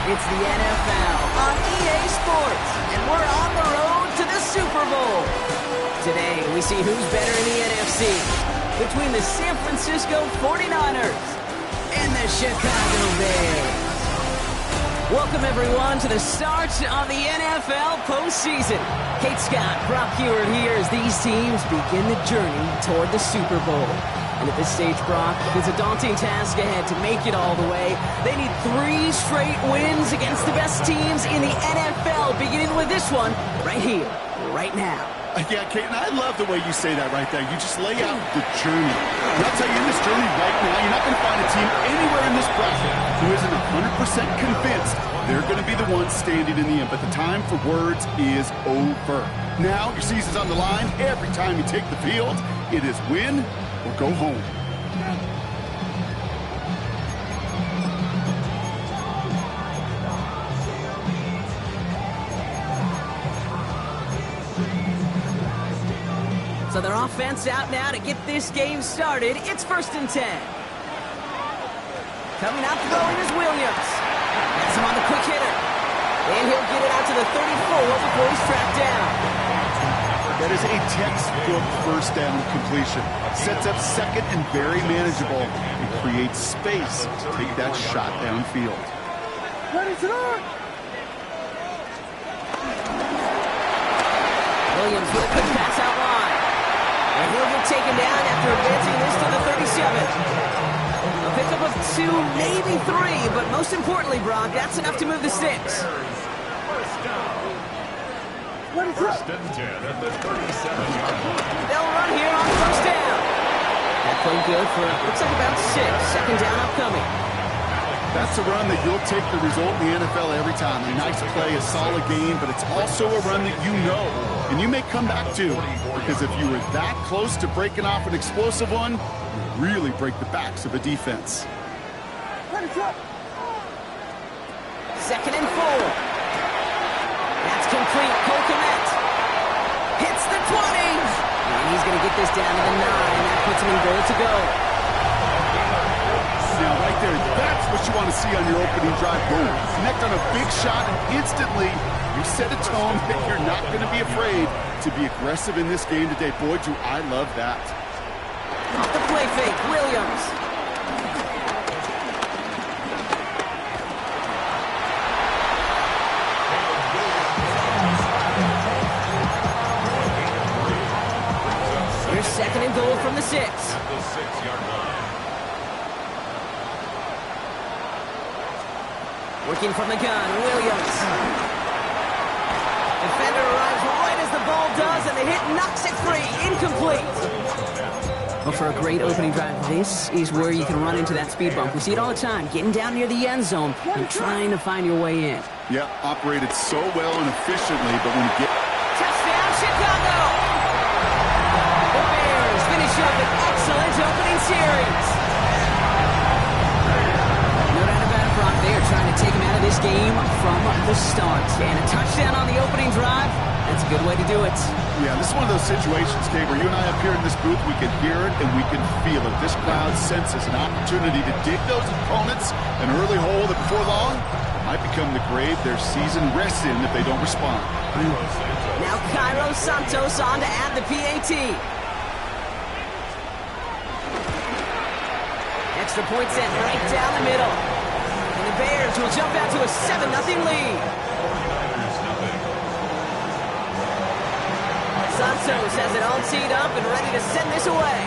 It's the NFL on EA Sports, and we're on the road to the Super Bowl. Today, we see who's better in the NFC between the San Francisco 49ers and the Chicago Bears. Welcome, everyone, to the start of the NFL postseason. Kate Scott, Brock Purdy here as these teams begin the journey toward the Super Bowl. And at this stage, Brock, it's a daunting task ahead to make it all the way. They need 3 straight wins against the best teams in the NFL, beginning with this one right here, right now. Yeah, Kate, and I love the way you say that right there. You just lay out the journey. And I'll tell you, in this journey right now, you're not going to find a team anywhere in this bracket who isn't 100% convinced they're going to be the ones standing in the end. But the time for words is over. Now, your season's on the line. Every time you take the field, it is win or go home. So their offense out now to get this game started. It's 1st and 10. Coming out throwing is Williams. That's him on the quick hitter. And he'll get it out to the 34 before he's tracked down. That is a textbook first down completion. Sets up second and very manageable and creates space to take that shot downfield. Williams with a quick pass out wide. And he'll get taken down after advancing this to the 37. A pickup of 2, maybe 3, but most importantly, Brock, that's enough to move the sticks. First and 10 at the 37-yard. They'll run here on 1st down. That play good for, looks like about 6. 2nd down upcoming. That's a run that you'll take the result in the NFL every time. A nice play, a solid game, but it's also a run that you know and you may come back to. Because if you were that close to breaking off an explosive one, you really break the backs of a defense. 2nd and 4. That's complete. Cole Kmet hits the 20. And he's going to get this down to the 9. That puts him in goal to go. Now, right there, that's what you want to see on your opening drive. Boom. Connect on a big shot, and instantly you set a tone that you're not going to be afraid to be aggressive in this game today. Boy, do I love that. Off the play fake, Williams. Here's 2nd and goal from the 6. At the 6-yard line. Working from the gun, Williams. Defender arrives right as the ball does, and the hit knocks it free. Incomplete. But for a great opening drive, this is where you can run into that speed bump. We see it all the time, getting down near the end zone and trying to find your way in. Yeah, operated so well and efficiently, but when you get... Touchdown, Chicago! The Bears finish up an excellent opening series. No doubt about it, Brock. They are trying to take him out of this game from the start. And a touchdown on the opening drive, that's a good way to do it. Yeah, this is one of those situations, Kate, where you and I up here in this booth, we can hear it and we can feel it. This crowd senses an opportunity to dig those opponents an early hole that before long might become the grave their season rests in if they don't respond. Now Cairo Santos on to add the PAT. Extra point set right down the middle. And the Bears will jump out to a 7-0 lead. Santos has it all teed up and ready to send this away.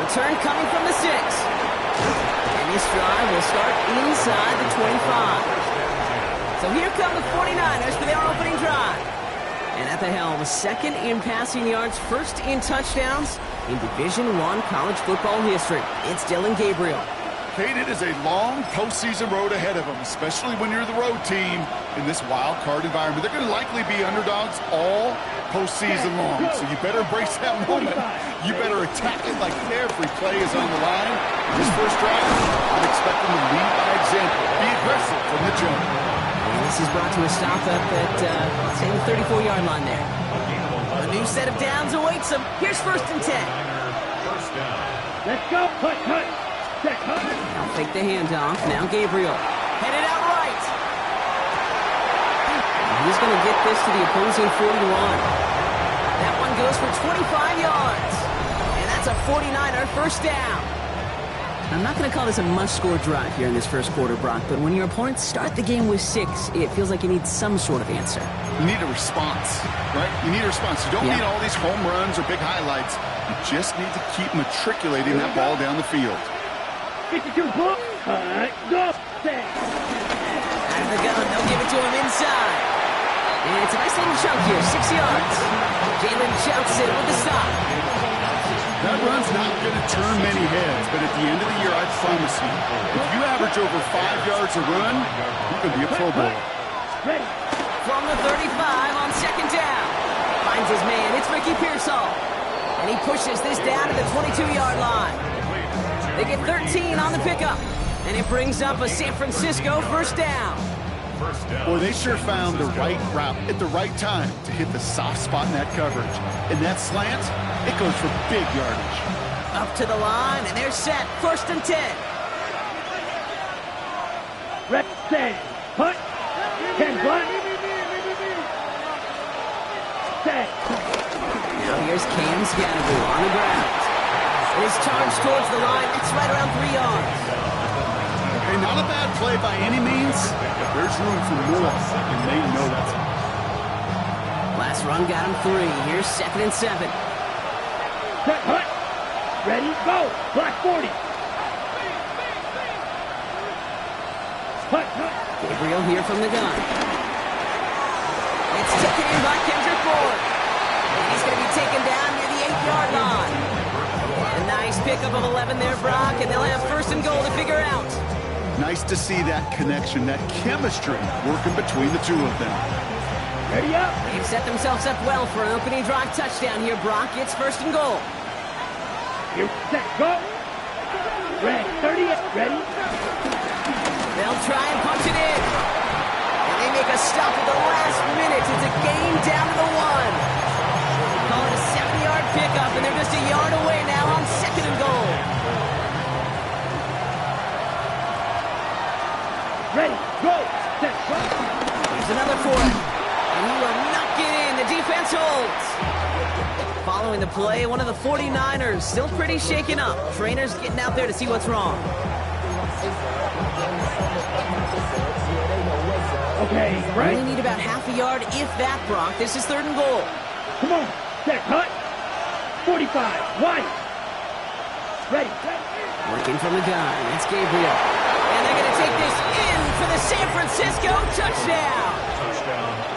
Return coming from the 6. And this drive will start inside the 25. So here come the 49ers for their opening drive. And at the helm, 2nd in passing yards, 1st in touchdowns in Division I college football history. It's D.Gabriel. Kate, it is a long postseason road ahead of them, especially when you're the road team in this wild card environment. They're going to likely be underdogs all postseason long, so you better embrace that moment. You better attack it like every play is on the line. This first drive, I'm expecting to lead by example. Be aggressive from the jump. And this is brought to a stop up at, say, the 34-yard line there. A new set of downs awaits them. Here's 1st and 10. First down. Let's go, cut. Now fake the handoff. Now Gabriel. Headed out right. He's going to get this to the opposing 41. That one goes for 25 yards. And that's a 49er first down. I'm not going to call this a must-score drive here in this first quarter, Brock, but when your opponents start the game with 6, it feels like you need some sort of answer. You need a response, right? You need a response. You don't need all these home runs or big highlights. You just need to keep matriculating that ball down the field. 52 ball. Go. Set. Out of the gun, they'll give it to him inside. And it's a nice little chunk here, 6 yards. Jalen shouts it with the stop. That run's not going to turn many heads, but at the end of the year, I promise you, if you average over 5 yards a run, you could be a Pro Bowler. Ready. From the 35 on second down. Finds his man, it's Ricky Pearsall. And he pushes this down to the 22-yard line. They get 13 on the pickup. And it brings up a San Francisco first down. Boy, they sure found the right route at the right time to hit the soft spot in that coverage. And that slant, it goes for big yardage. Up to the line, and they're set. First and 10. Ready. Set. Punt. 10 punt. Set. Now here's Cam Scannaboo on the ground. His charge towards the line. It's right around 3 yards. Hey, not a bad play by any means. There's room for more, and they know that's it. Last run got him 3. Here's second and 7. Set. Punt. Ready. Go. Black 40. Punt. Gabriel here from the gun. It's taken in by Kendrick Ford. And he's going to be taken down near the 8-yard line. A nice pickup of 11 there, Brock, and they'll have first and goal to figure out. Nice to see that connection, that chemistry working between the two of them. Ready up. They've set themselves up well for an opening drive touchdown here, Brock. It's first and goal. Here. Set. Go. Ready. 38. Ready. They'll try and punch it in. And they make a stop at the last minute. It's a game down to the 1. Call it a 70-yard pickup, and they're just a yard away now on second and goal. Ready. Go. Set. Go. Here's another for him. And he will not get in. The defense holds. Following the play, one of the 49ers still pretty shaken up. Trainers getting out there to see what's wrong. Okay. Right. Only need about half a yard, if that, Brock. This is third and goal. Come on. Set. Cut. 45. Wide. Ready. Working from the gun. That's Gabriel. And they're going to take this in for the San Francisco touchdown.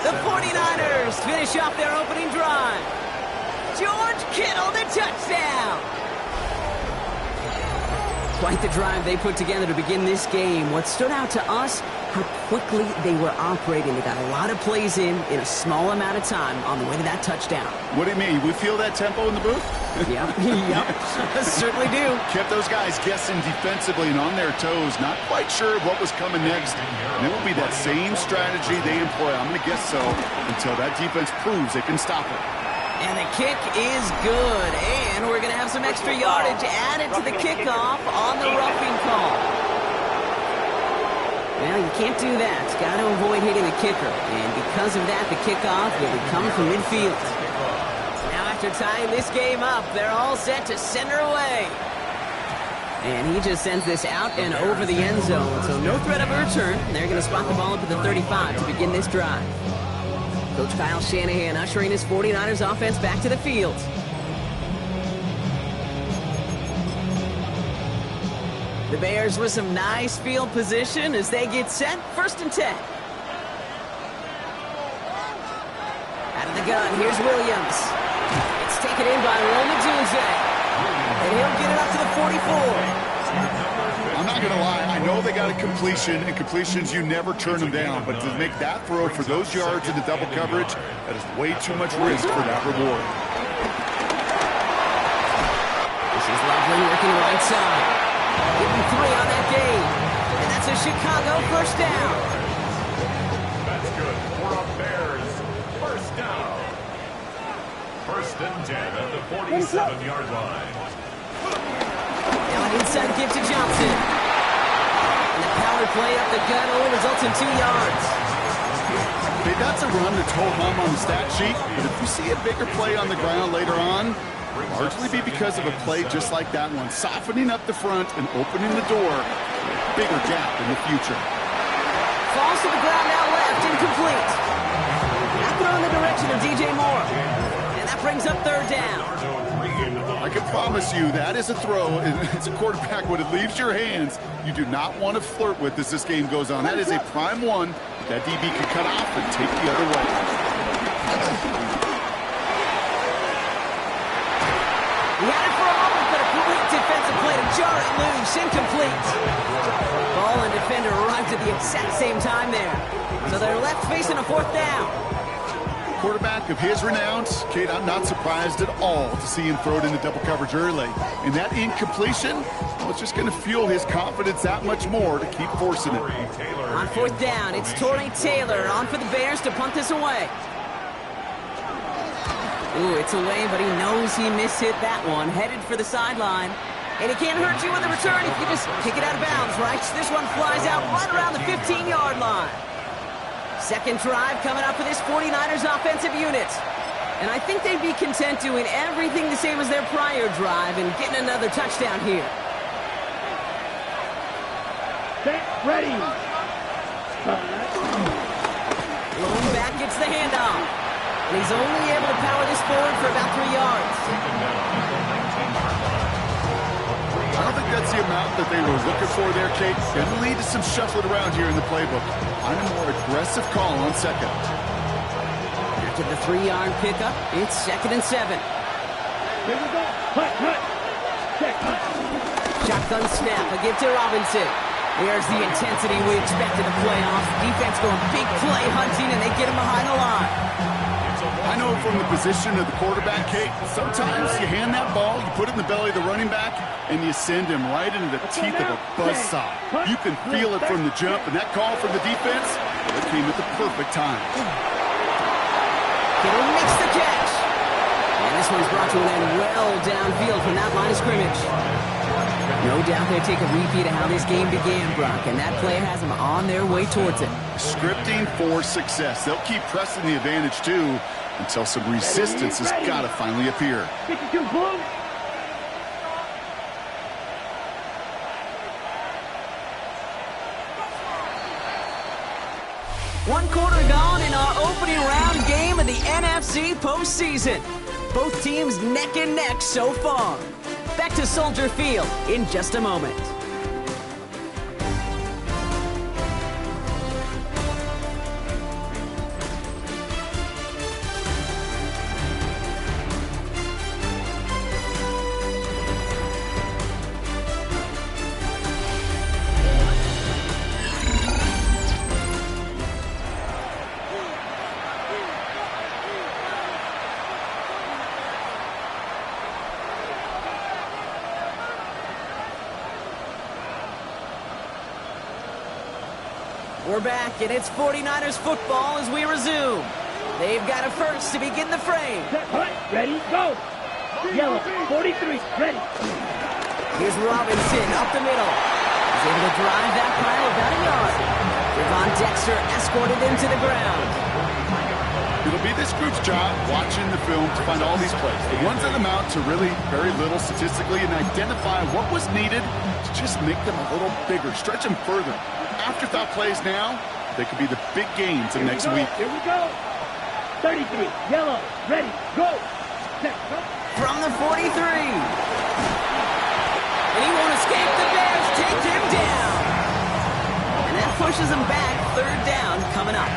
The 49ers finish off their opening drive. George Kittle, the touchdown. Quite the drive they put together to begin this game. What stood out to us, how quickly they were operating. They got a lot of plays in a small amount of time on the way to that touchdown. What do you mean? We feel that tempo in the booth? Yep. Certainly do. Kept those guys guessing defensively and on their toes, not quite sure what was coming next. And it will be that same strategy they employ, I'm going to guess so, until that defense proves they can stop it. And the kick is good. And we're going to have some extra yardage added to the kickoff on the roughing call. Well, you can't do that. Got to avoid hitting the kicker. And because of that, the kickoff will be coming from midfield. Now, after tying this game up, they're all set to send her away. And he just sends this out and over the end zone. So no threat of a return. They're going to spot the ball up at the 35 to begin this drive. Coach Kyle Shanahan ushering his 49ers offense back to the field. The Bears with some nice field position as they get set. First and 10. Out of the gun, here's Williams. It's taken in by Roman Dunze. And he'll get it up to the 44. I'm not going to lie. I know they got a completion, and completions, you never turn them down. But to make that throw for those yards into double coverage, that is way too much risk for that reward. This is Lovely working right side. Getting 3 on that game. And that's a Chicago first down. That's good for a Bears first down. First and 10 at the 47-yard line. Now an onside give to Johnson. And the power play up the gut only results in 2 yards. Okay, that's a run that's ho-hum on the stat sheet, but if you see a bigger play on the ground later on, largely be because of a play just like that one, softening up the front and opening the door for a bigger gap in the future. Falls to the ground now left, incomplete. Now throw in the direction of DJ Moore. And that brings up 3rd down. I can promise you that is a throw. As a quarterback, when it leaves your hands, you do not want to flirt with as this game goes on. That is a prime one that DB can cut off and take the other way. He had it for a moment, but a great defensive play to jar it loose, incomplete. Ball and defender arrived at the exact same time there. So they're left facing a 4th down. Quarterback of his renown, Kate, I'm not surprised at all to see him throw it in the double coverage early. And that incompletion, well, it's just going to fuel his confidence that much more to keep forcing it. On 4th down, it's Torrey Taylor on for the Bears to punt this away. Ooh, it's away, but he knows he mishit that one. Headed for the sideline. And it can't hurt you with a return if you just kick it out of bounds, right? This one flies out right around the 15-yard line. Second drive coming up for this 49ers offensive unit. And I think they'd be content doing everything the same as their prior drive and getting another touchdown here. Set, ready. Lone back gets the handoff. And he's only able to power this forward for about 3 yards. I don't think that's the amount that they were looking for there, Kate. Going to lead to some shuffling around here in the playbook. On a more aggressive call on second. After the 3-yard pickup, it's 2nd and 7. Here we go. Hut, hut. Check, hut. Shotgun snap, a give to Robinson. There's the intensity we expect in the playoffs. Defense going big play hunting, and they get him behind the line. I know from the position of the quarterback, Kate, sometimes you hand that ball, you put it in the belly of the running back, and you send him right into the teeth of a buzzsaw. You can feel it from the jump, and that call from the defense, it came at the perfect time. Kittle makes the catch. And this one's brought to an end well downfield from that line of scrimmage. No doubt they take a repeat of how this game began, Brock, and that play has them on their way towards it. Scripting for success. They'll keep pressing the advantage, too, until some resistance has got to finally appear. 52 blue. One quarter gone in our opening round game of the NFC postseason. Both teams neck and neck so far. Back to Soldier Field in just a moment. We're back, and it's 49ers football as we resume. They've got a first to begin the frame. Set, hut, ready, go. Yellow, 43, ready. Here's Robinson up the middle. He's able to drive that pile about a yard. Devon Dexter escorted him to the ground. It'll be this group's job watching the film to find all these plays. The ones that amount to really very little statistically and identify what was needed to just make them a little bigger, stretch them further. Afterthought plays now, they could be the big games of next week. Here we go. 33, yellow, ready, go. Set, go. From the 43. And he won't escape. The Bears take him down. And that pushes him back. 3rd down coming up.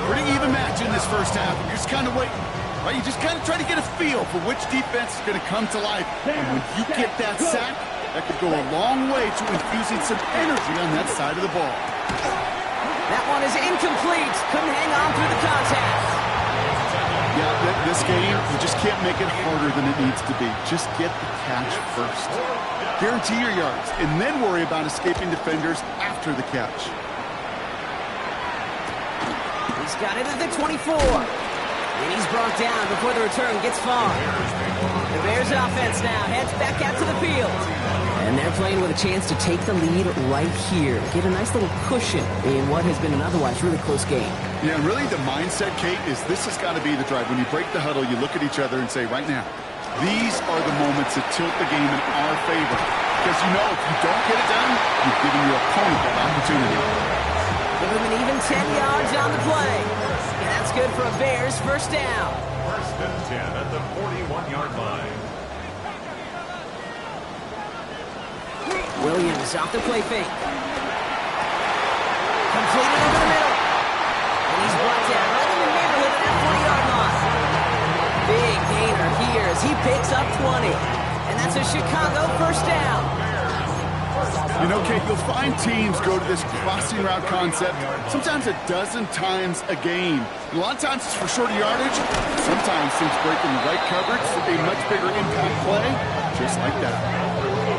Pretty even match in this first half. You're just kind of waiting. Right? You just kind of try to get a feel for which defense is going to come to life. And when you get that sack, that could go a long way to infusing some energy on that side of the ball. That one is incomplete. Couldn't hang on through the contact. Yeah, this game, you just can't make it harder than it needs to be. Just get the catch first. Guarantee your yards, and then worry about escaping defenders after the catch. He's got it at the 24. And he's brought down before the return gets far. The Bears offense now heads back out to the field. And they're playing with a chance to take the lead right here. Get a nice little cushion in what has been an otherwise really close game. Yeah, and really the mindset, Kate, is this has got to be the drive. When you break the huddle, you look at each other and say, right now, these are the moments that tilt the game in our favor. Because you know if you don't get it done, you're giving your opponent that opportunity. Give him an even 10 yards on the play. And that's good for a Bears first down. 1st and 10 at the 41-yard line. Williams off the play fake. Completed over the middle. And he's brought down right in the neighborhood of that 40-yard line. Big gainer here as he picks up 20. And that's a Chicago first down. You know, Kate, you'll find teams go to this crossing route concept sometimes a dozen times a game. A lot of times it's for shorter yardage. Sometimes things break in the right coverage, a much bigger impact play, just like that.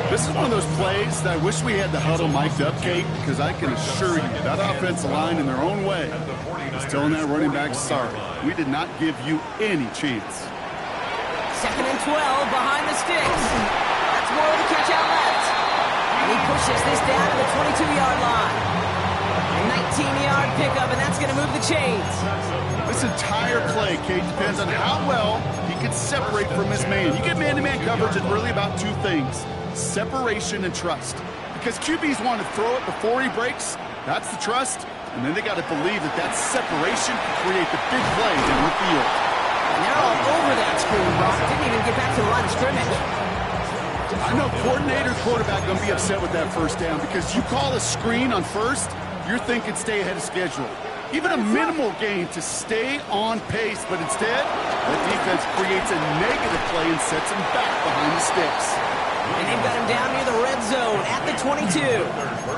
This is one of those plays that I wish we had the huddle mic'd up, Kate, because I can assure you that offensive line in their own way is telling that running back, sorry, we did not give you any chance. 2nd and 12 behind the sticks. That's more of the catch out left. And he pushes this down to the 22-yard line. A 19-yard pickup, and that's going to move the chains. This entire play, Kate, depends on how well he can separate from his man. You get man-to-man coverage, it's really about two things. Separation and trust. Because QBs want to throw it before he breaks. That's the trust. And then they got to believe that that separation can create the big play down the field. And they're all over that screen, Brock. Didn't even get back to the line of scrimmage. I know coordinator, quarterback going to be upset with that first down because you call a screen on first, you're thinking stay ahead of schedule. Even a minimal gain to stay on pace, but instead, that defense creates a negative play and sets him back behind the sticks. And they've got him down near the red zone at the 22.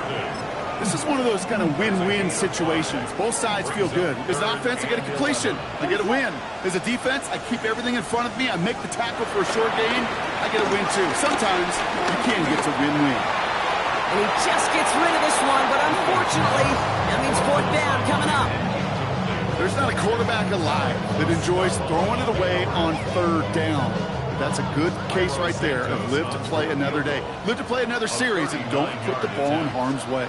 This is one of those kind of win-win situations. Both sides feel good. As an offense, I get a completion. I get a win. As a defense, I keep everything in front of me. I make the tackle for a short gain. I get a win, too. Sometimes, you can get to win-win. And he just gets rid of this one, but unfortunately, that means 4th down coming up. There's not a quarterback alive that enjoys throwing it away on 3rd down. That's a good case right there of live to play another day. Live to play another series and don't put the ball in harm's way.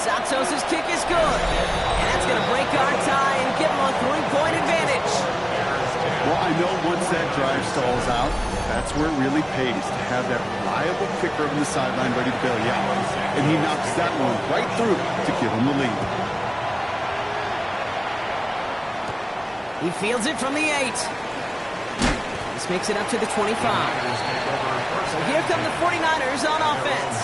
Santos' kick is good. And that's going to break our tie and give him a 3-point advantage. Well, I know once that drive stalls out, that's where it really pays to have that reliable kicker on the sideline ready to bail you out. And he knocks that one right through to give him the lead. He fields it from the 8. This makes it up to the 25. So here come the 49ers on offense.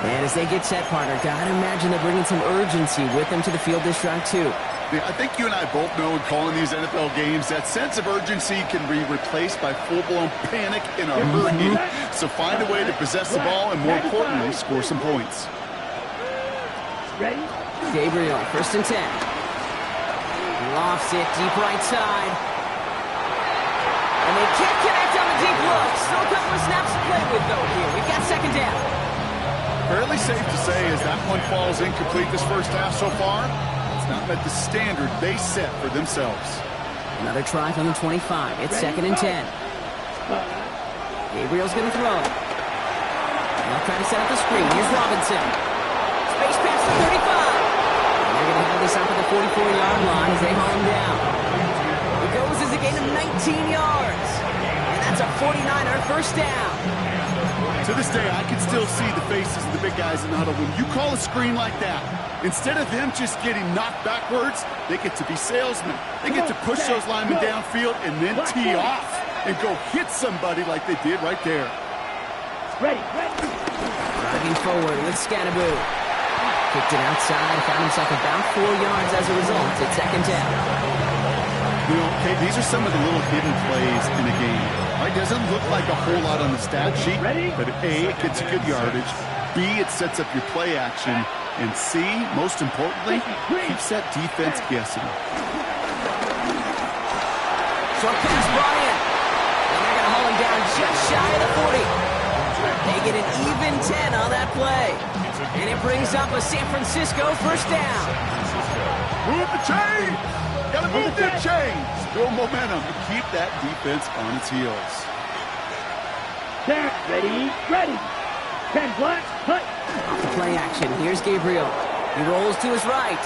And as they get set, partner, gotta imagine they're bringing some urgency with them to the field this drive, too. I think you and I both know in calling these NFL games that sense of urgency can be replaced by full-blown panic in a hurry. So find a way to possess the ball and, more importantly, score some points. Ready? Gabriel, 1st and 10. He lofts it deep right side. And they can't connect on the deep look. Still a couple of snaps to play with, though, here. We've got 2nd down. Fairly safe to say as that one falls incomplete this first half so far, it's not met the standard they set for themselves. Another try from the 25. It's 2nd and 10. Gabriel's going to throw it. They'll try to set up the screen. Here's Robinson. Space pass to 35. And they're going to have this up at the 44-yard line as they haul him down. It goes as a gain of 19 yards. And that's a 49er first down. To this day, I can still see the faces of the big guys in the huddle. When you call a screen like that, instead of them just getting knocked backwards, they get to be salesmen. They get to push those linemen downfield and then tee off and go hit somebody like they did right there. Ready. Driving forward with Scannaboo. Kicked it outside, found himself about 4 yards as a result. It's 2nd down. You know, okay, these are some of the little hidden plays in a game. It doesn't look like a whole lot on the stat sheet, but A, it gets you good yardage, B, it sets up your play action, and C, most importantly, keeps that defense guessing. Short pass brought in, and they're going to haul him down just shy of the 40. They get an even 10 on that play, and it brings up a San Francisco first down. Move the chain. Gotta move the chain. Build momentum to keep that defense on its heels. Ready, ready. 10 black, cut. Off the play action. Here's Gabriel. He rolls to his right.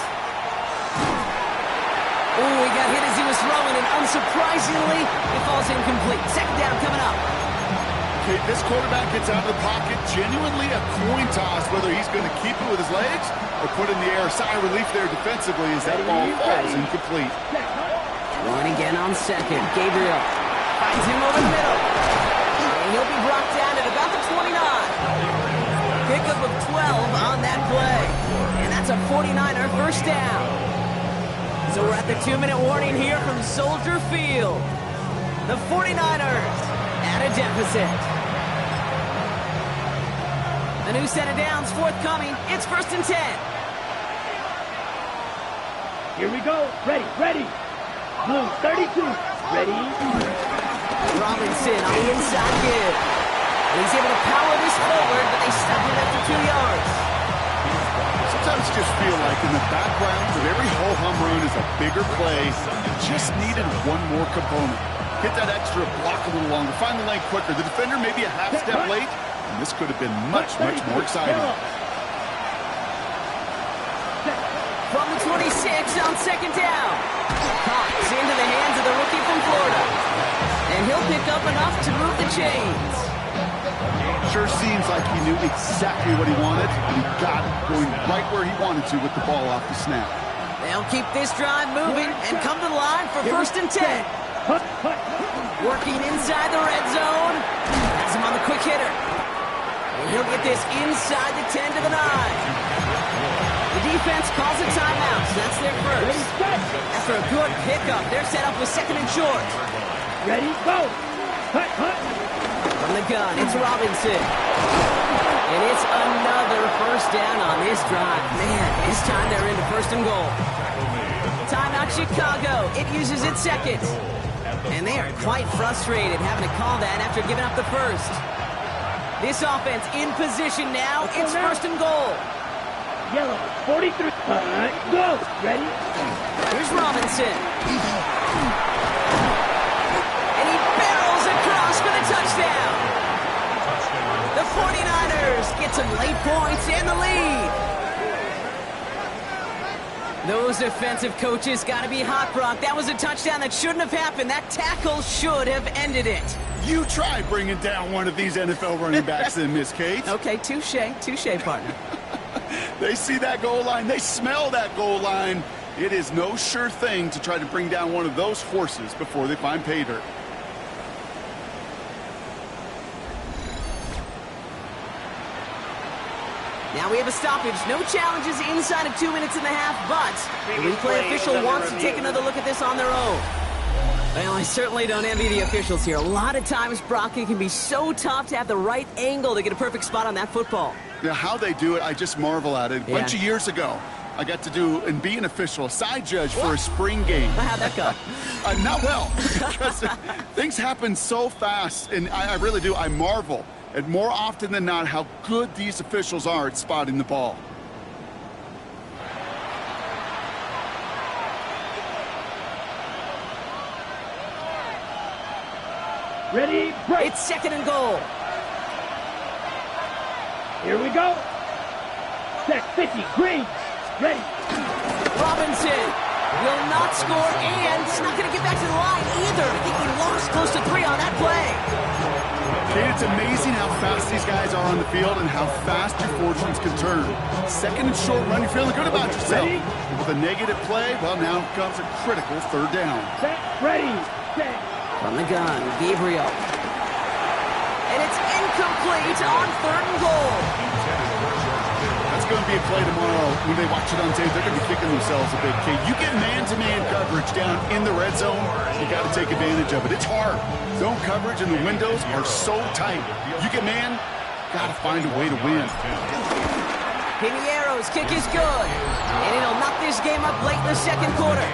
Oh, he got hit as he was throwing, and unsurprisingly, it falls incomplete. Second down coming up. Okay, this quarterback gets out of the pocket, genuinely a coin toss, whether he's going to keep it with his legs or put it in the air. Sigh of relief there defensively as that ball falls incomplete. One again on second. Gabriel finds him over the middle. And he'll be brought down at about the 29. Pickup of 12 on that play. And that's a 49er first down. So we're at the 2-minute warning here from Soldier Field. The 49ers at a deficit. A new set of downs forthcoming. It's 1st and 10. Here we go. Ready, ready. Blue 32. Ready. Robinson on the inside give. And he's able to power this forward, but they stop it after 2 yards. Sometimes you just feel like in the background of every ho-hum run is a bigger play. It just needed one more component. Hit that extra block a little longer. Find the lane quicker. The defender maybe a half step late. And this could have been much, much more exciting. From the 26 on second down. Cox into the hands of the rookie from Florida. And he'll pick up enough to move the chains. Sure seems like he knew exactly what he wanted, and he got it, going right where he wanted to with the ball off the snap. They'll keep this drive moving and come to the line for 1st and 10. Working inside the red zone. Has him on the quick hitter. And he'll get this inside the 10 to the 9. The defense calls a timeout, so that's their first. After a good pickup, they're set up with 2nd and short. Ready, go. Cut, cut. From the gun, it's Robinson. And it's another first down on this drive. Man, this time they're into 1st and goal. Timeout Chicago. It uses its 2nd. And they are quite frustrated having to call that after giving up the first. This offense in position now. It's 1st and goal. Yellow, 43. Go. Ready? Here's Robinson. And he barrels across for the touchdown. The 49ers get some late points and the lead. Those defensive coaches got to be hot, Brock. That was a touchdown that shouldn't have happened. That tackle should have ended it. You try bringing down one of these NFL running backs then, Miss Kate. Okay, touche, partner. They see that goal line. They smell that goal line. It is no sure thing to try to bring down one of those horses before they find pay dirt. Now we have a stoppage. No challenges inside of 2 minutes and a half, but the replay official wants to take another look at this on their own. Well, I certainly don't envy the officials here. A lot of times, Brock, it can be so tough to have the right angle to get a perfect spot on that football. Now, how they do it, I just marvel at it. A bunch of years ago, I got to do and be an official, a side judge for a spring game. How'd that go? Not well, because things happen so fast, and I really do. I marvel at more often than not how good these officials are at spotting the ball. Ready, break. It's 2nd and goal. Here we go. Set 50, green. Ready. Robinson will not score, and he's not going to get back to the line either. I think he lost close to 3 on that play. Kate, it's amazing how fast these guys are on the field and how fast your fortunes can turn. 2nd and short run, you're feeling good about yourself. With a negative play, well, now comes a critical 3rd down. Set, ready, set. From the gun, Gabriel. And it's incomplete on 3rd and goal. That's going to be a play tomorrow. When they watch it on tape, they're going to be kicking themselves a bit, Kate. You get man-to-man coverage down in the red zone, you got to take advantage of it. It's hard. Zone coverage and the windows are so tight. You get man, got to find a way to win. Piniero's kick is good. And it'll knock this game up late in the 2nd quarter.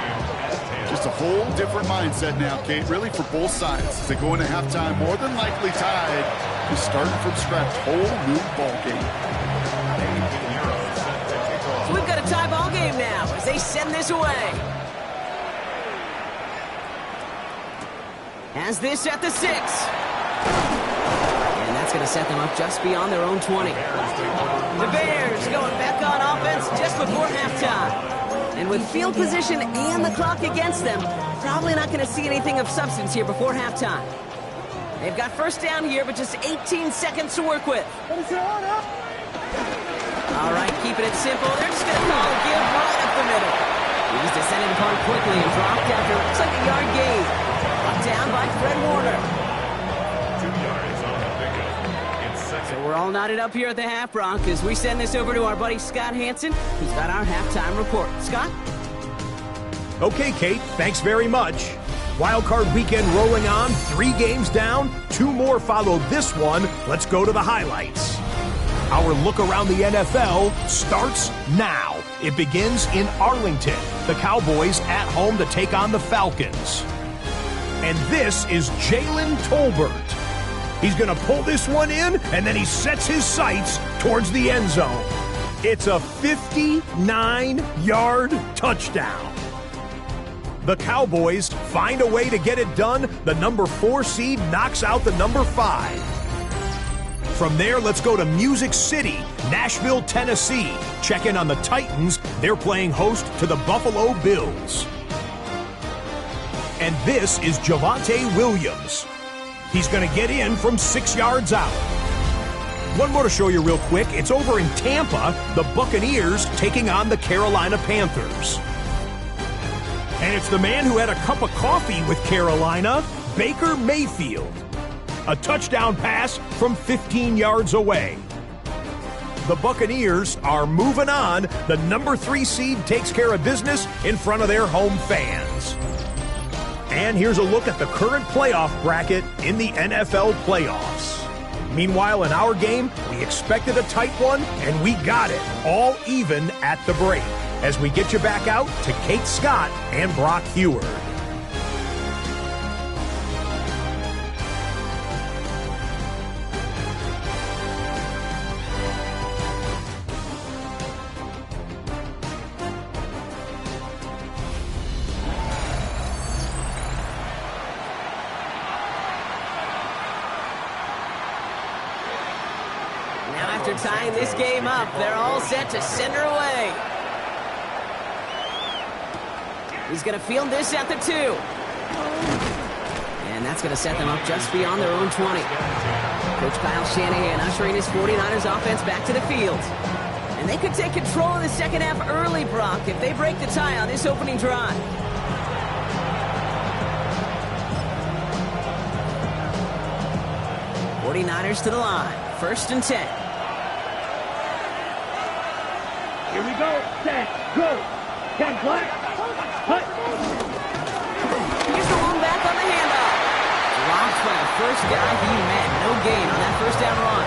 Just a whole different mindset now, Kate, really for both sides. As they go into halftime, more than likely tied, to starting from scratch, whole new ball game. So we've got a tie ball game now. as they send this away. Has this at the 6. And that's going to set them up just beyond their own 20. The Bears going back on offense just before halftime. And with field position and the clock against them, probably not going to see anything of substance here before halftime. They've got first down here, but just 18 seconds to work with. All right, keeping it simple. They're just going to call a give right up the middle. He's descended upon quickly and dropped after looks like a yard gain. Brought down by Fred Warner. 2 yards on the pickup. In second. So we're all knotted up here at the half, Brock, as we send this over to our buddy Scott Hansen, who's got our halftime report. Scott? Okay, Kate, thanks very much. Wildcard weekend rolling on, 3 games down, 2 more follow this one. Let's go to the highlights. Our look around the NFL starts now. It begins in Arlington. The Cowboys at home to take on the Falcons. And this is Jalen Tolbert. He's going to pull this one in, and then he sets his sights towards the end zone. It's a 59-yard touchdown. The Cowboys find a way to get it done. The number 4 seed knocks out the number 5. From there, let's go to Music City, Nashville, Tennessee. Check in on the Titans. They're playing host to the Buffalo Bills. And this is Javonte Williams. He's going to get in from 6 yards out. One more to show you real quick. It's over in Tampa, the Buccaneers taking on the Carolina Panthers. And it's the man who had a cup of coffee with Carolina, Baker Mayfield. A touchdown pass from 15 yards away. The Buccaneers are moving on. The number 3 seed takes care of business in front of their home fans. And here's a look at the current playoff bracket in the NFL playoffs. Meanwhile, in our game, we expected a tight one, and we got it, all even at the break. As we get you back out to Kate Scott and Brock Heward. Now after tying this game up, they're all set to send her away. He's going to field this at the 2. And that's going to set them up just beyond their own 20. Coach Kyle Shanahan ushering his 49ers offense back to the field. And they could take control of the second half early, Brock, if they break the tie on this opening drive. '49ers to the line. 1st and 10. Here we go. Set. Go. 10 flat. Cut. Here's the one back on the handoff. Blocked by the first guy he met. No gain on that first down run.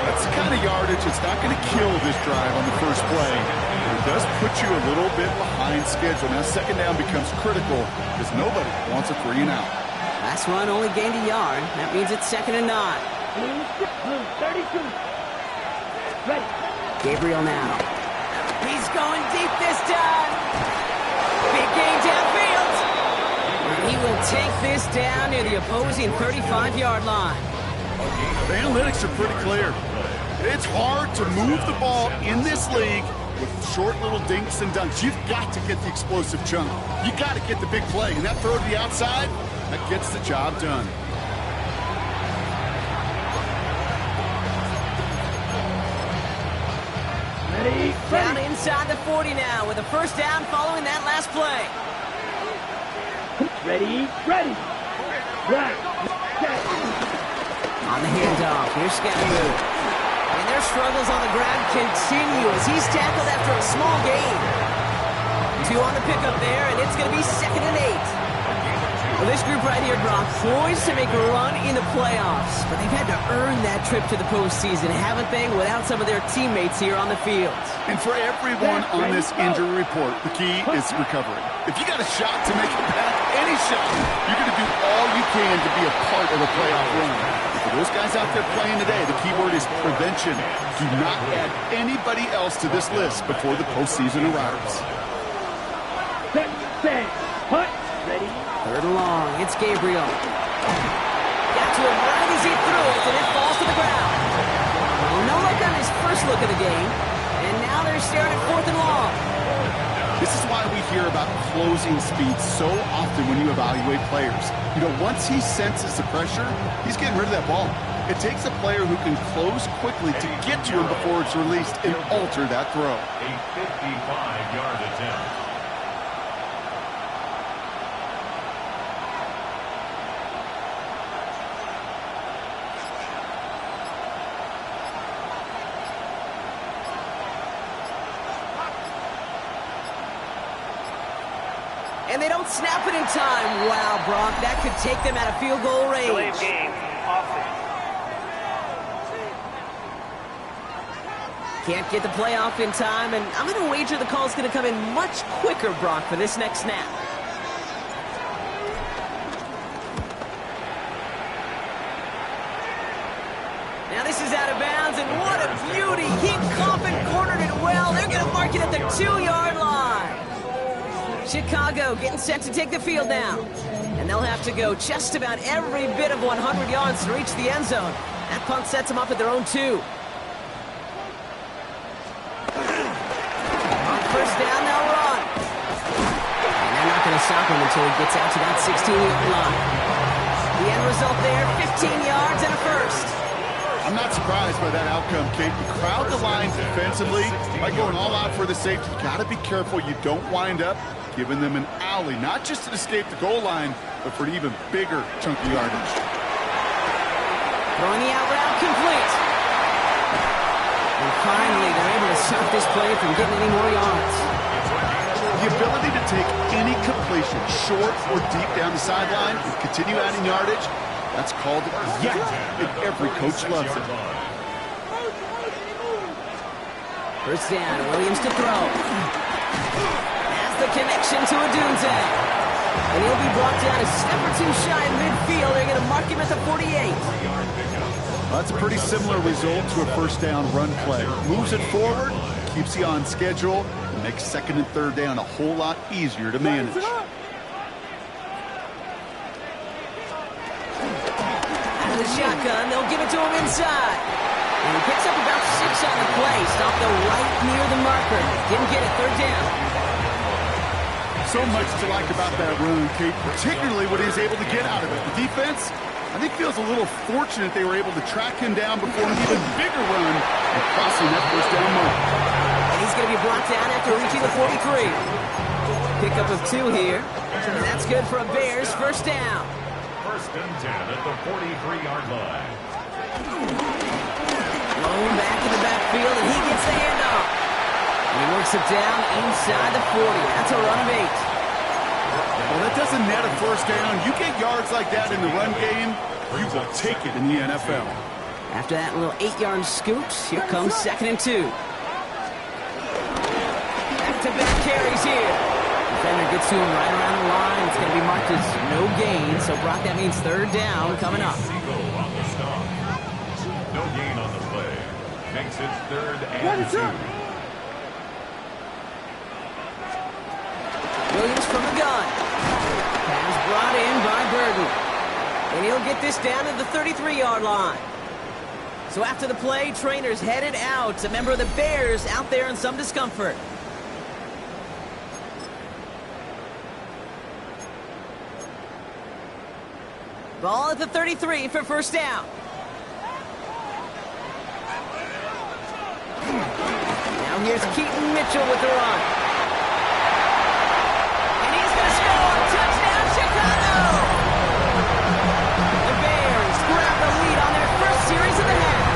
That's the kind of yardage that's not going to kill this drive on the first play. But it does put you a little bit behind schedule. Now second down becomes critical because nobody wants a 3 and out. Last run only gained a yard. That means it's 2nd and 9. 32. Ready. Gabriel now. He's going deep this time. Big gain downfield. And he will take this down near the opposing 35-yard line. The analytics are pretty clear. It's hard to move the ball in this league with short little dinks and dunks. You've got to get the explosive chunk. You got to get the big play. And that throw to the outside, that gets the job done. Ready. Down inside the 40 now with a first down following that last play. Ready. Ready. Right. Set. On the handoff, here's Scatteroo. And their struggles on the ground continue as he's tackled after a small gain. 2 on the pickup there, and it's going to be 2nd and 8. Well, this group right here, Brock, poised to make a run in the playoffs, but they've had to earn that trip to the postseason, haven't they, without some of their teammates here on the field. And for everyone on this injury report, the key is recovery. If you got a shot to make it back, any shot, you're going to do all you can to be a part of the playoff run. If For those guys out there playing today, the key word is prevention. Do not add anybody else to this list before the postseason arrives. Set, stand, punt, ready. Third and long. It's Gabriel. Got to him right as he threw it, and it falls to the ground. Well, no luck on his first look of the game, and now they're staring at 4th and long. This is why we hear about closing speed so often when you evaluate players. You know, once he senses the pressure, he's getting rid of that ball. It takes a player who can close quickly to get to him before it's released and alter that throw. A 55-yard attempt. And they don't snap it in time. Wow, Brock, that could take them out of field goal range. Delay of game, offense. Can't get the playoff in time, and I'm going to wager the call's going to come in much quicker, Brock, for this next snap. Now this is out of bounds, and what a beauty. He Coffin cornered it well. They're going to mark it at the 2-yard line. Chicago getting set to take the field down. And they'll have to go just about every bit of 100 yards to reach the end zone. That punt sets them up at their own 2. On first down, they'll run. And they're not going to stop him until he gets out to that 16-yard line. The end result there, 15 yards and a first. I'm not surprised by that outcome, Kate. You crowd the line defensively by going all out for the safety. You got to be careful you don't wind up giving them an alley, not just to escape the goal line, but for an even bigger chunk of yardage. Throwing the out route complete. And finally, they're able to stop this play from getting any more yards. The ability to take any completion, short or deep down the sideline, and continue adding yardage, that's called yak, and every coach loves it. First down, Williams to throw. That's the connection to Odunze. And he'll be brought down a step or 2 shy of midfield. They're going to mark him at the 48. Well, that's a pretty similar result to a first down run play. Moves it forward, keeps you on schedule, and makes second and third down a whole lot easier to manage. The shotgun, they'll give it to him inside. And he picks up about 6 on the play. Stopped the right near the marker. Didn't get it, third down. So much to like about that run, Kate, particularly what he was able to get out of it. The defense, I think, feels a little fortunate they were able to track him down before an even bigger run and crossing that first down mark. And he's going to be brought down after reaching the 43. Pickup of 2 here. And that's good for a Bears first down. First and 10 at the 43-yard line. Thrown back in the backfield, and he gets the handoff. And he works it down inside the 40. That's a run of 8. Well, that doesn't net a first down. You get yards like that in the run game, you will take it in the NFL. After that little 8-yard scoot, here comes second and 2. Back-to-back carries here. Defender gets to him right around the line. It's going to be marked as no gain. So, Brock, that means third down coming up. No gain on the play. Makes it third and 2. Williams from the gun. Pass brought in by Burden. And he'll get this down to the 33-yard line. So after the play, trainers headed out. A member of the Bears out there in some discomfort. Ball at the 33 for first down. Now here's Keaton Mitchell with the run. And he's going to score! Touchdown, Chicago! The Bears grab the lead on their first series of the half.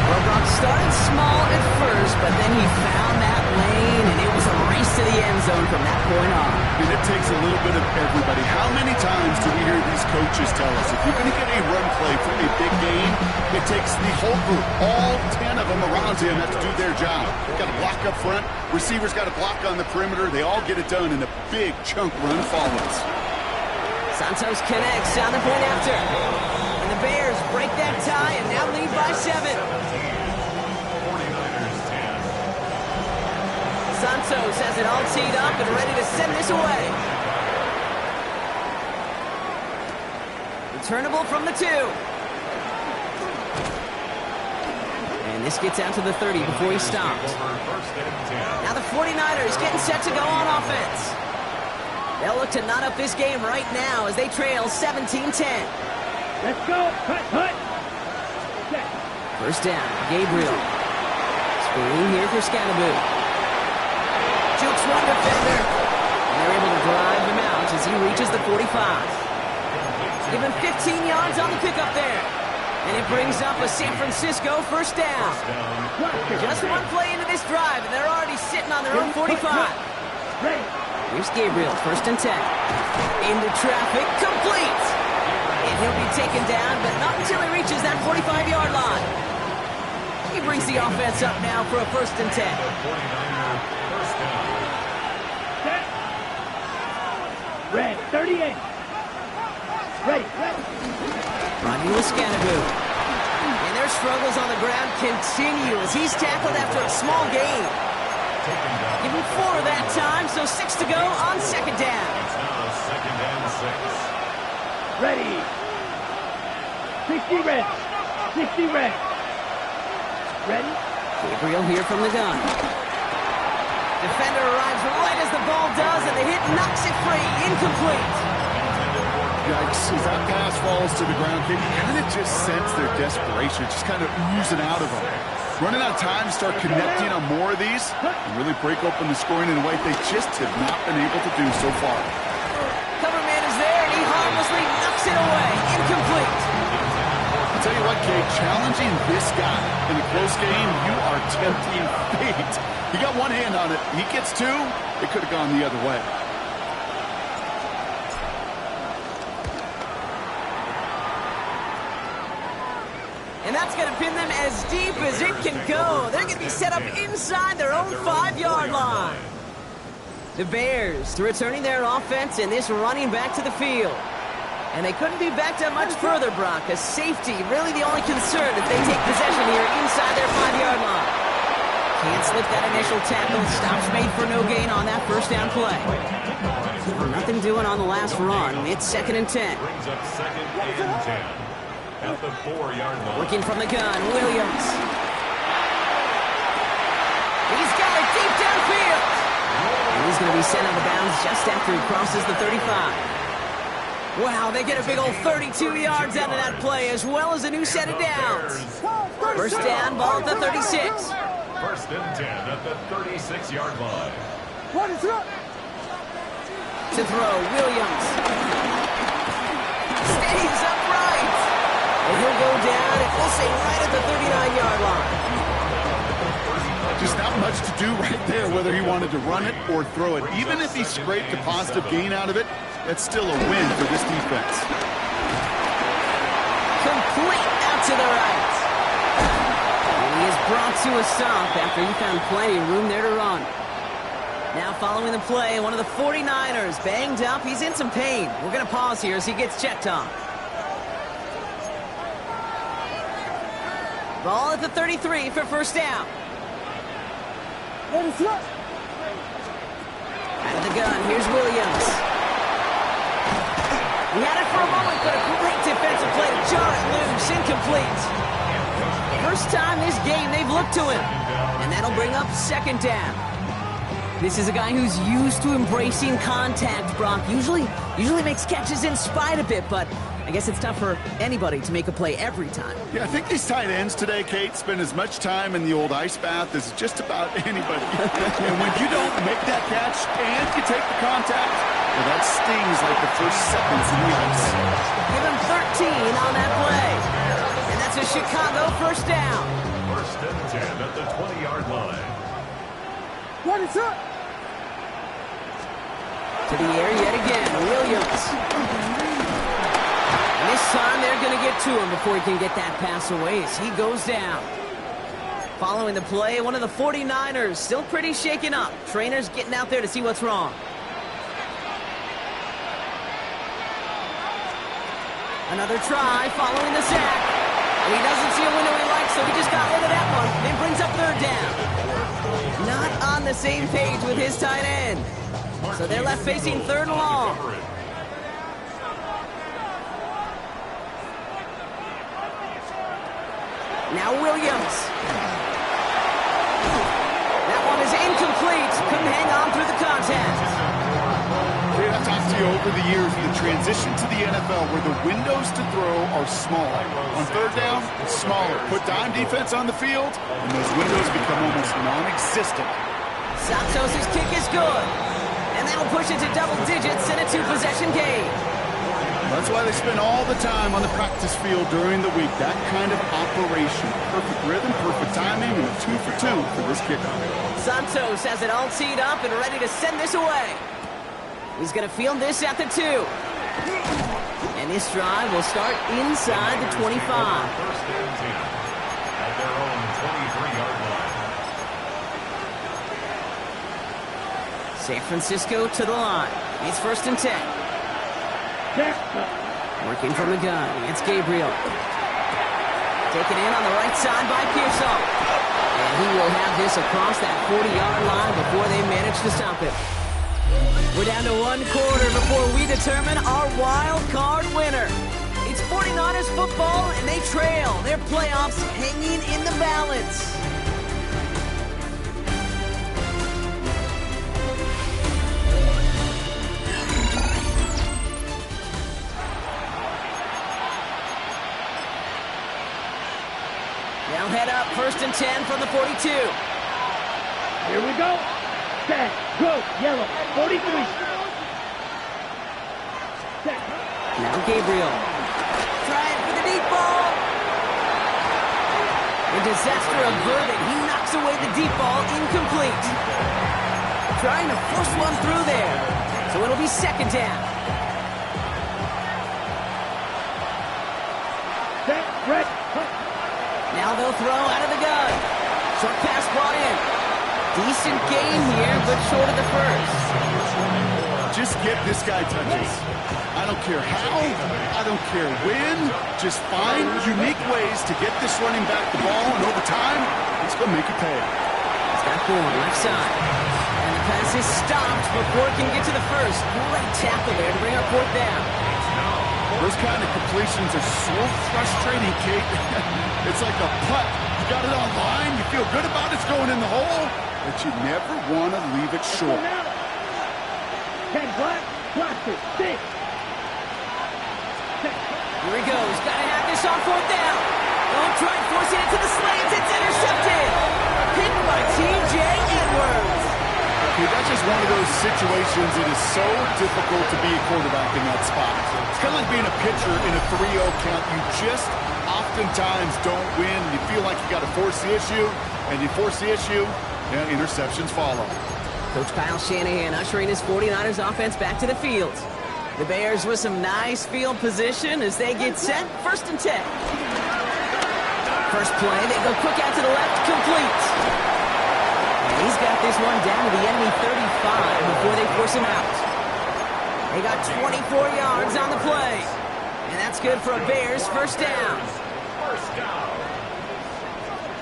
Well, Brock started small at first, but then he found that lane, and it was a race to the end zone from that point on. And it takes a little bit of everybody. How many times do we hear these coaches tell us, if you're going to get a run play for a big game, it takes the whole group, all 10 of them around him have to do their job. Got to block up front, receivers got to block on the perimeter. They all get it done, and a big chunk run follows. Santos connects on the point after. And the Bears break that tie and now lead by 7. Santos has it all teed up and ready to send this away. Returnable from the 2. And this gets out to the 30 before he stops. Now the 49ers getting set to go on offense. They'll look to knot up this game right now as they trail 17-10. Let's go. Cut. First down, Gabriel. Screen here for Scannaboo. Jukes one defender. And they're able to drive him out as he reaches the 45. Give him 15 yards on the pickup there. And it brings up a San Francisco first down. Just one play into this drive, and they're already sitting on their own 45. Here's Gabriel, first and 10. Into traffic, complete. And he'll be taken down, but not until he reaches that 45-yard line. He brings the offense up now for a first and 10. Red, 38. Ready. Running with Scannaboo. And their struggles on the ground continue as he's tackled after a small gain. Give him 4 that time, so 6 to go on second down. It's now second and 6. Ready. 60 red. 60 red. Ready? Gabriel here from the gun. Defender arrives right as the ball does, and the hit knocks it free. Incomplete. Yikes, as that pass falls to the ground, you kind of just sense their desperation, just kind of oozing out of them. Running out of time to start connecting on more of these and really break open the scoring in a way they just have not been able to do so far. Cover man is there, and he harmlessly knocks it away. Incomplete. I'll tell you what, Kate, challenging this guy in a close game, you are tempting fate. He got one hand on it. He gets 2. It could have gone the other way. And that's going to pin them as deep as it can go. They're going to be set up inside their own 5-yard line. The Bears returning their offense and this running back to the field. And they couldn't be backed up much further, Brock. A safety really the only concern if they take possession here inside their 5-yard line. Can't slip that initial tackle. Stops made for no gain on that first down play. Nothing doing on the last run. It's second and 10. Brings up second and 10. At the 4-yard line. Working from the gun, Williams. He's got it deep downfield. And he's going to be sent out of bounds just after he crosses the 35. Wow, they get a big old 32 yards out of that play, as well as a new set of downs. First down, ball at the 36. First and 10 at the 36-yard line. To throw, Williams. Stays upright. And he'll go down, and we'll say right at the 39-yard line. Just not much to do right there, whether he wanted to run it or throw it. Even if he scraped a positive gain out of it, that's still a win for this defense. Complete out to the right. And he is brought to a stop after he found plenty of room there to run. Now following the play, one of the 49ers banged up. He's in some pain. We're going to pause here as he gets checked on. Ball at the 33 for first down. Out of the gun, here's Williams. He had it for a moment, but a great defensive play to jar it loose. Incomplete. First time this game they've looked to him. And that'll bring up second down. This is a guy who's used to embracing contact, Brock. Usually makes catches in spite of it, but I guess it's tough for anybody to make a play every time. Yeah, I think these tight ends today, Kate, spend as much time in the old ice bath as just about anybody. And when you don't make that catch and you take the contact, well, that stings like the first seconds in the ice. Give him 13 on that play. And that's a Chicago first down. First and 10 at the 20-yard line. What is up? To the air yet again, Williams. And this time they're going to get to him before he can get that pass away as he goes down. Following the play, one of the 49ers still pretty shaken up. Trainers getting out there to see what's wrong. Another try following the sack. And he doesn't see a window he likes, so he just got rid of that one. It brings up third down. Not on the same page with his tight end. So they're left facing third and long. Now Williams. That one is incomplete. Couldn't hang on through the contact. Kate, I've talked to you over the years, the transition to the NFL where the windows to throw are smaller. On third down, it's smaller. Put dime defense on the field, and those windows become almost non-existent. Santos' kick is good. And that'll push it to double digits in a two-possession game. That's why they spend all the time on the practice field during the week. That kind of operation. Perfect rhythm, perfect timing, and a 2 for 2 for this kicker. Santos has it all teed up and ready to send this away. He's going to field this at the 2. And this drive will start inside the 25. First and 10 at their own 23-yard line. San Francisco to the line. It's first and 10. Working from the gun. It's Gabriel. Taken in on the right side by Pearson. And he will have this across that 40-yard line before they manage to stop it. We're down to one quarter before we determine our wild card winner. It's 49ers football, and they trail. Their playoffs hanging in the balance. Now head up, first and 10 from the 42. Here we go. Set, go, yellow, 43. Set. Now Gabriel. Trying for the deep ball. A disaster averted. He knocks away the deep ball, incomplete. Trying to force one through there. So it'll be second down. Set, red, Now they'll throw out of the gun. Short pass brought in. Decent game here, but short of the first. Just get this guy touches. I don't care how, I don't care when. Just find unique ways to get this running back the ball, and over time, it's going to make you pay. It's got Bourne left side. And the pass is stopped before it can get to the first. Great tackle there to bring up fourth down. Those kind of completions are so frustrating, Kate. It's like a putt. You got it on line, you feel good about it, it's going in the hole, but you never want to leave it short. 10 black, plastic, 6. Here he goes. Got to have this on fourth down. Don't try forcing it to the slants. It's intercepted. Hit by T.J. Edwards. Okay, that's just one of those situations. It is so difficult to be a quarterback in that spot. It's kind of like being a pitcher in a 3-0 count. You just oftentimes don't win. You feel like you got to force the issue, and you force the issue, and interceptions follow. Coach Kyle Shanahan ushering his 49ers offense back to the field. The Bears with some nice field position as they get set. First and 10. First play, they go quick out to the left, complete. And he's got this one down to the enemy 35 before they force him out. They got 24 yards on the play. And that's good for a Bears first down. First down.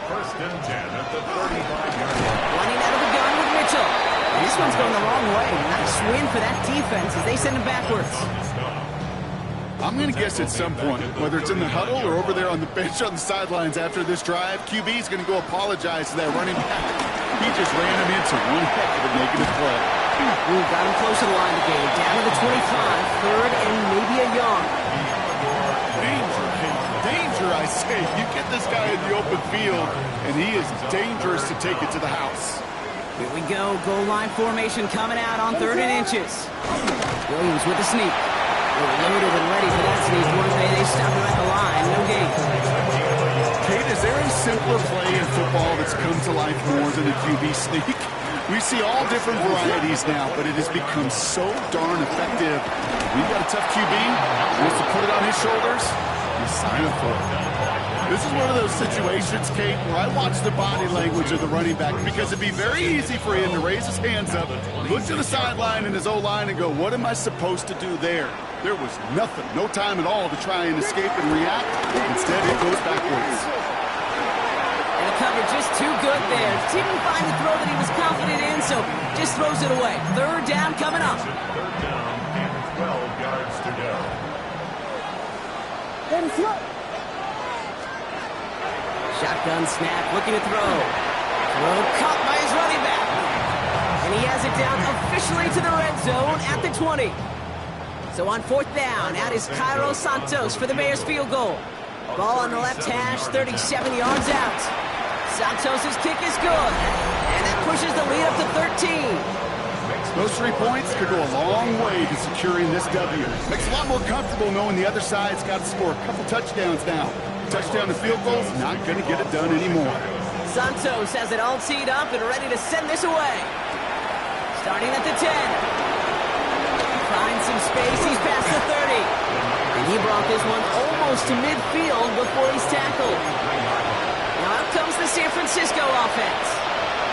First and 10 at the 35-yard line. Running out of the gun with Mitchell. And this one's going the wrong way. Nice win for that defense as they send him backwards. I'm going to guess at some point, whether it's in the huddle or over there on the bench on the sidelines after this drive, QB is going to go apologize to that running back. He just ran him into one heck of a negative play. Ooh, got him close to the line of the game. Down to the 25, third and maybe a yard. Danger, danger, I say. You get this guy in the open field, and he is dangerous to take it to the house. Here we go. Goal line formation coming out on third and inches. Williams with the sneak. They're loaded and ready for that sneak. One day they stop him at the line. No gain. Kate, is there a simpler play in football that's come to life more than a QB sneak? We see all different varieties now, but it has become so darn effective. We've got a tough QB. He wants to put it on his shoulders. You sign up for it. This is one of those situations, Kate, where I watch the body language of the running back because it'd be very easy for him to raise his hands up, look to the sideline in his O-line and go, what am I supposed to do there? There was nothing, no time at all to try and escape and react. Instead, it goes backwards. And the cover just too good there. Didn't find the throw that he was confident in, so just throws it away. Third down coming up. Third down and 12 yards to go. Shotgun snap, looking to throw. Throw caught by his running back. And he has it down officially to the red zone at the 20. So on fourth down, out is Cairo Santos for the Bears field goal. Ball on the left hash, 37 yards out. Santos' kick is good. And that pushes the lead up to 13. Those 3 points could go a long way to securing this W. Makes it a lot more comfortable knowing the other side's got to score a couple touchdowns now. Touchdown to field goal's not going to get it done anymore. Santos has it all teed up and ready to send this away. Starting at the 10. Finds some space, he's past the 30. And he brought this one almost to midfield before he's tackled. Now out comes the San Francisco offense.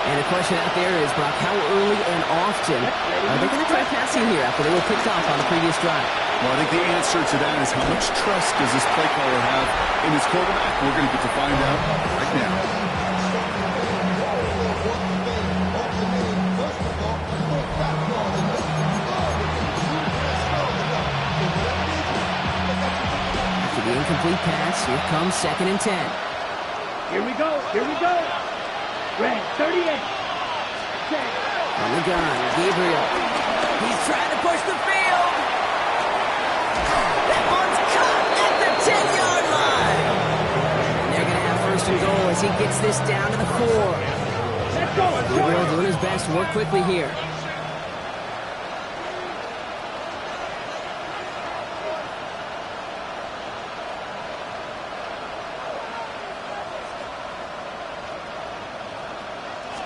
And the question out there is, Brock, how early and often are they going to try passing here after they were picked off on the previous drive? Well, I think the answer to that is how much trust does this play caller have in his quarterback? We're going to get to find out right now. After the incomplete pass, here comes 2nd and 10. Here we go. Here we go. Red, 38. On the gun, Gabriel. He's trying to push the field. That one's caught at the 10-yard line. And they're going to have 1st and goal as he gets this down to the 4. Let's go. Gabriel doing his best to work quickly here.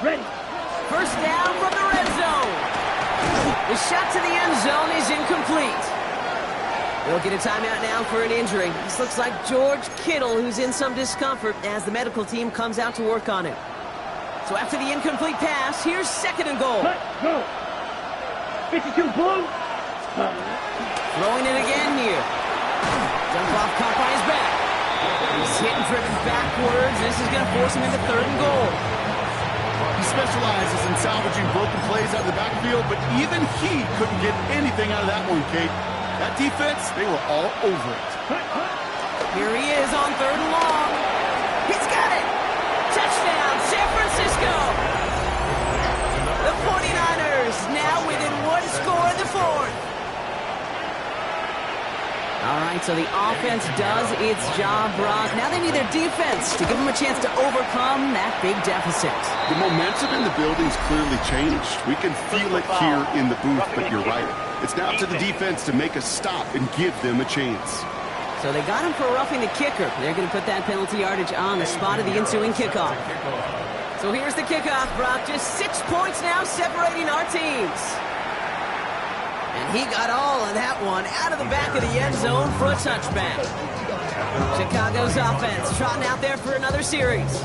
Ready. 1st down from the red zone. The shot to the end zone is incomplete. They'll get a timeout now for an injury. This looks like George Kittle, who's in some discomfort as the medical team comes out to work on him. So after the incomplete pass, here's 2nd and goal. Let's go. 52 blue. Throwing it again here. Dump off caught by his back. He's hit and driven backwards. This is going to force him into 3rd and goal. He specializes in salvaging broken plays out of the backfield, but even he couldn't get anything out of that one, Kate. That defense, they were all over it. Here he is on 3rd and long. He's got it. Touchdown, San Francisco. The 49ers now within 1 score in the 4th. All right, so the offense does its job, Brock. Now they need their defense to give them a chance to overcome that big deficit. The momentum in the building's clearly changed. We can feel it here in the booth, but you're right. It's now up to the defense to make a stop and give them a chance. So they got him for roughing the kicker. They're going to put that penalty yardage on the spot of the ensuing kickoff. So here's the kickoff, Brock. Just 6 points now separating our teams. And he got all of that one out of the back of the end zone for a touchback. Chicago's offense trotting out there for another series.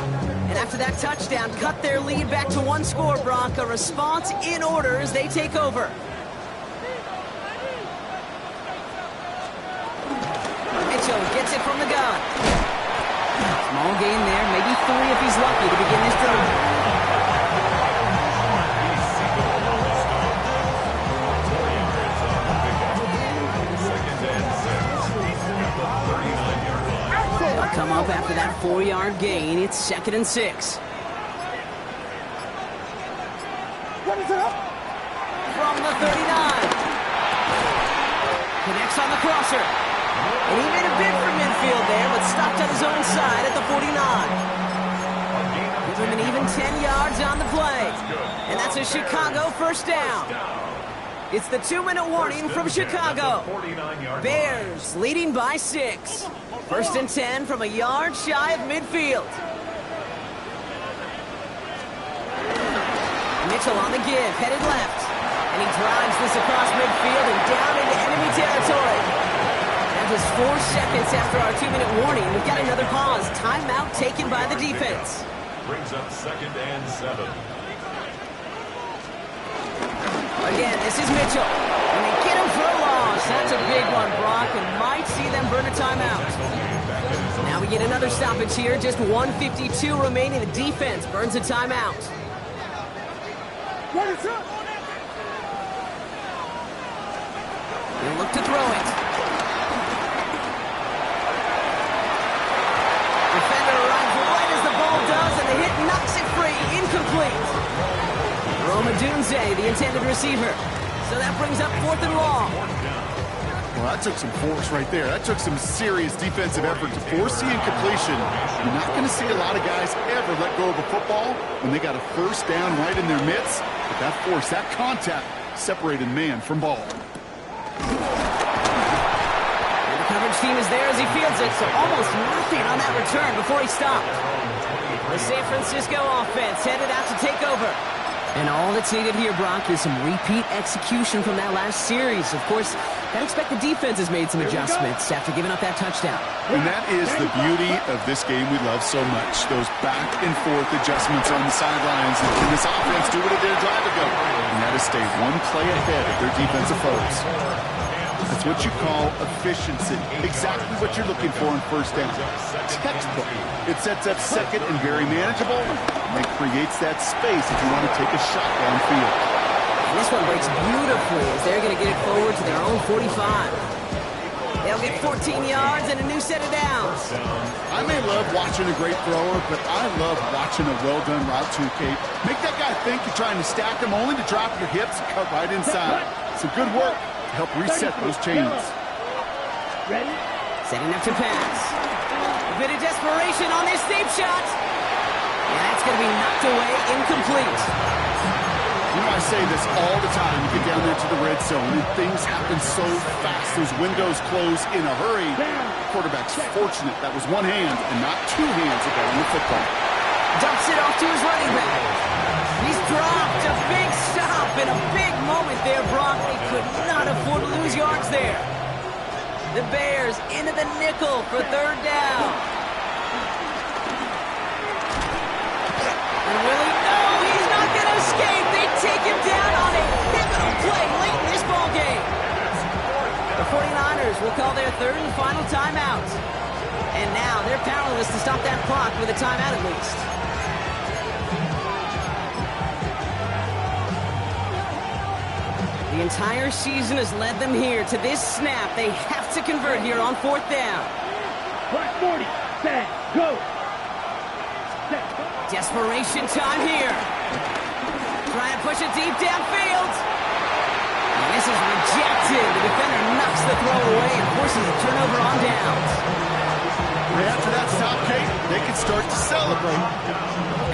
And after that touchdown, cut their lead back to 1 score, Brock. A response in order as they take over. Mitchell gets it from the gun. Small gain there, maybe 3 if he's lucky to begin this drive. Come up after that 4-yard gain. It's 2nd and 6. From the 39. Connects on the crosser. And he made a bid for midfield there, but stopped on his own side at the 49. Give him an even 10 yards on the play. And that's a Chicago 1st down. It's the 2-minute warning from Chicago. Bears leading by 6. 1st and 10 from a yard shy of midfield. Mitchell on the give, headed left. And he drives this across midfield and down into enemy territory. Now just 4 seconds after our 2-minute warning. We've got another pause. Timeout taken by the defense. Brings up 2nd and 7. Again, this is Mitchell. And they get him for a loss. That's a big one, Brock, and might see them burn a timeout. Now we get another stoppage here. Just 1:52 remaining. The defense burns a timeout. What is up? They'll look to throw it. Defender runs right as the ball does, and the hit knocks it free. Incomplete. Romadunze, the intended receiver. So that brings up 4th and long. Well, that took some force right there. That took some serious defensive effort to force the incompletion. You're not going to see a lot of guys ever let go of a football when they got a first down right in their midst. But that force, that contact, separated man from ball. And the coverage team is there as he fields it, so almost nothing on that return before he stopped. The San Francisco offense headed out to take over. And all that's needed here, Brock, is some repeat execution from that last series. Of course, I expect the defense has made some adjustments after giving up that touchdown. And that is the beauty of this game we love so much. Those back and forth adjustments on the sidelines. And can this offense do what it did a drive ago? And that is stay one play ahead of their defensive foes. That's what you call efficiency. Exactly what you're looking for in first down. Textbook. It sets up second and very manageable. And it creates that space if you want to take a shot downfield. This one breaks beautifully as they're going to get it forward to their own 45. They'll get 14 yards and a new set of downs. I may love watching a great thrower, but I love watching a well-done route to Kate. Make that guy think you're trying to stack him only to drop your hips and cut right inside. Some good work to help reset those chains. Ready? Setting up to pass. A bit of desperation on this deep shot. And that's going to be knocked away, incomplete. You know, I say this all the time. You get down there to the red zone, and things happen so fast. Those windows close in a hurry. Quarterback's fortunate that was one hand and not two hands ago in the football. Dumps it off to his running back. He's dropped. A big stop and a big moment there, Brock. They could not afford to lose yards there. The Bears into the nickel for 3rd down. And Willie, no, he's not going to escape. They take him down on a pivotal play late in this ball game. The 49ers will call their 3rd and final timeout. And now they're powerless to stop that clock with a timeout at least. The entire season has led them here to this snap. They have to convert here on 4th down. Clock 40. Set. Go. Set. Desperation time here. Trying to push it deep downfield. And this is rejected. The defender knocks the throw away and forces a turnover on downs. Right after that stop, Kate, they can start to celebrate.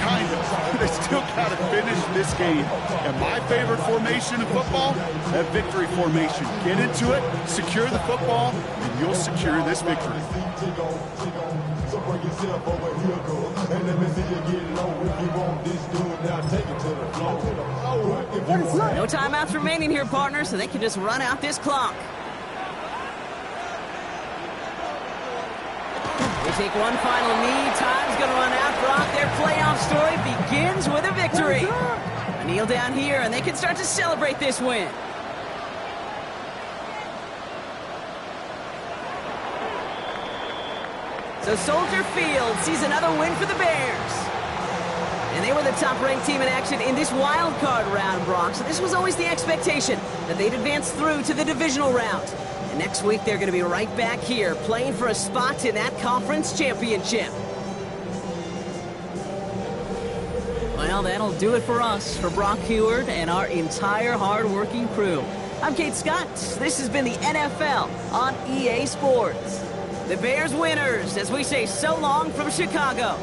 Kind of. They still got to finish this game. And my favorite formation in football, that victory formation. Get into it, secure the football, and you'll secure this victory. No timeouts remaining here, partner, so they can just run out this clock. They take one final knee. Time's going to run out. Brock, their playoff story begins with a victory. A kneel down here, and they can start to celebrate this win. So Soldier Field sees another win for the Bears. And they were the top-ranked team in action in this wild card round, Brock. So this was always the expectation that they'd advance through to the divisional round. And next week, they're going to be right back here playing for a spot in that conference championship. Well, that'll do it for us, for Brock Heward and our entire hard-working crew. I'm Kate Scott. This has been the NFL on EA Sports. The Bears winners, as we say so long from Chicago.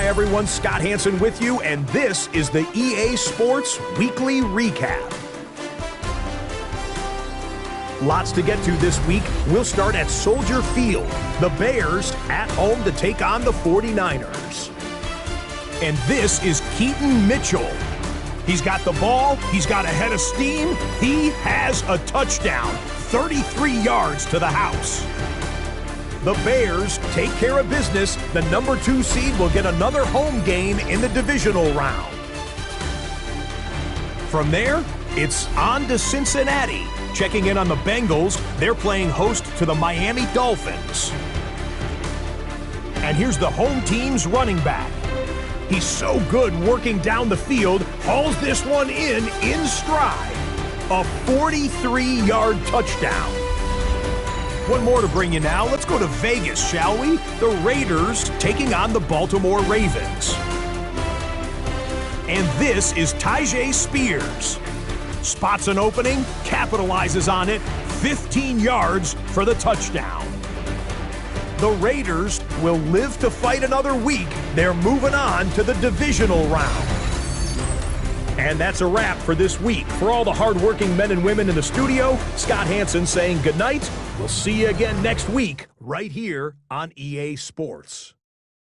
Hi, everyone. Scott Hansen with you, and this is the EA Sports Weekly Recap. Lots to get to this week. We'll start at Soldier Field. The Bears at home to take on the 49ers. And this is Keaton Mitchell. He's got the ball. He's got a head of steam. He has a touchdown. 33 yards to the house. The Bears take care of business. The number 2 seed will get another home game in the divisional round. From there, it's on to Cincinnati. Checking in on the Bengals, they're playing host to the Miami Dolphins. And here's the home team's running back. He's so good working down the field, hauls this one in stride. A 43-yard touchdown. One more to bring you now. Let's go to Vegas, shall we? The Raiders taking on the Baltimore Ravens. And this is Tyjae Spears. Spots an opening, capitalizes on it, 15 yards for the touchdown. The Raiders will live to fight another week. They're moving on to the divisional round. And that's a wrap for this week. For all the hardworking men and women in the studio, Scott Hansen saying goodnight. We'll see you again next week right here on EA Sports.